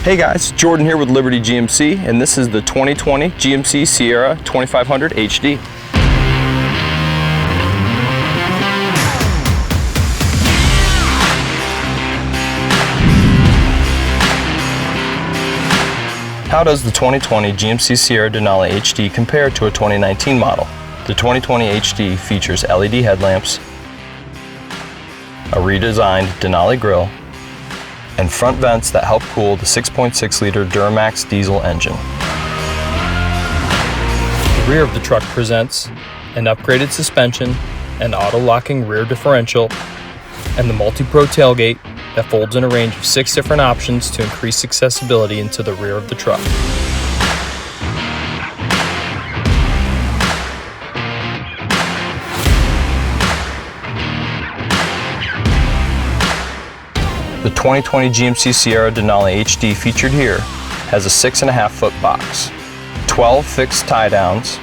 Hey guys, Jordan here with Liberty GMC, and this is the 2020 GMC Sierra 2500 HD. How does the 2020 GMC Sierra Denali HD compare to a 2019 model? The 2020 HD features LED headlamps, a redesigned Denali grille, and front vents that help cool the 6.6-liter Duramax diesel engine. The rear of the truck presents an upgraded suspension, an auto-locking rear differential, and the multi-pro tailgate that folds in a range of 6 different options to increase accessibility into the rear of the truck. The 2020 GMC Sierra Denali HD featured here has a 6.5-foot box, 12 fixed tie downs,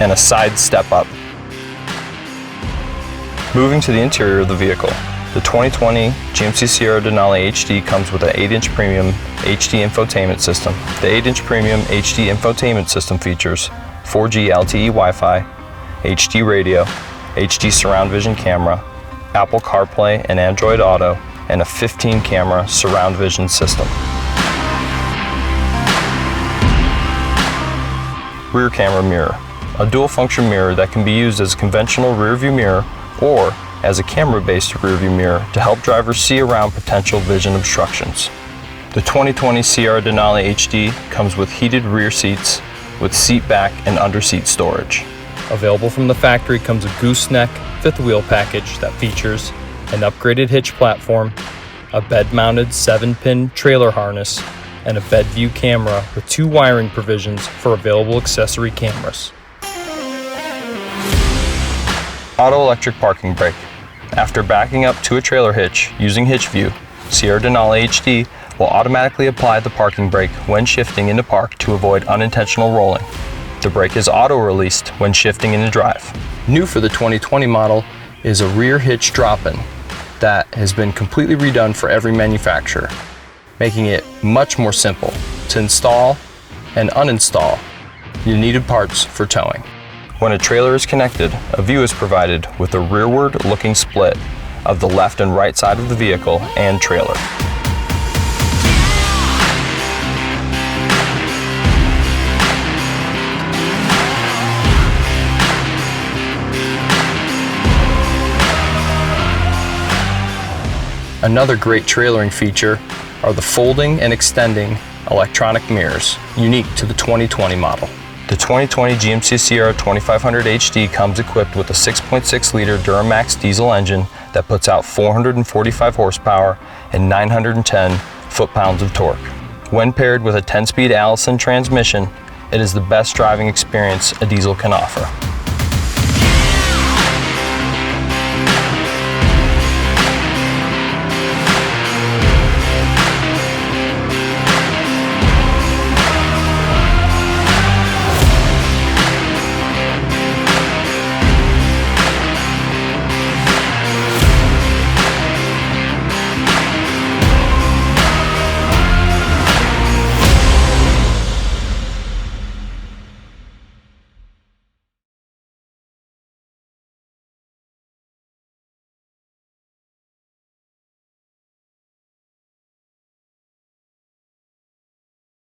and a side step up. Moving to the interior of the vehicle, the 2020 GMC Sierra Denali HD comes with an 8-inch premium HD infotainment system. The 8-inch premium HD infotainment system features 4G LTE Wi-Fi, HD radio, HD surround vision camera, Apple CarPlay and Android Auto, and a 15-camera surround vision system. Rear camera mirror, a dual-function mirror that can be used as a conventional rear-view mirror or as a camera-based rear-view mirror to help drivers see around potential vision obstructions. The 2020 Sierra Denali HD comes with heated rear seats with seat back and under-seat storage. Available from the factory comes a Gooseneck fifth wheel package that features an upgraded hitch platform, a bed-mounted 7-pin trailer harness, and a bed view camera with 2 wiring provisions for available accessory cameras. Auto electric parking brake. After backing up to a trailer hitch using Hitch View, Sierra Denali HD will automatically apply the parking brake when shifting into park to avoid unintentional rolling. The brake is auto-released when shifting into drive. New for the 2020 model is a rear hitch drop-in that has been completely redone for every manufacturer, making it much more simple to install and uninstall the needed parts for towing. When a trailer is connected, a view is provided with a rearward-looking split of the left and right side of the vehicle and trailer. Another great trailering feature are the folding and extending electronic mirrors, unique to the 2020 model. The 2020 GMC Sierra 2500 HD comes equipped with a 6.6-liter Duramax diesel engine that puts out 445 horsepower and 910 foot-pounds of torque. When paired with a 10-speed Allison transmission, it is the best driving experience a diesel can offer.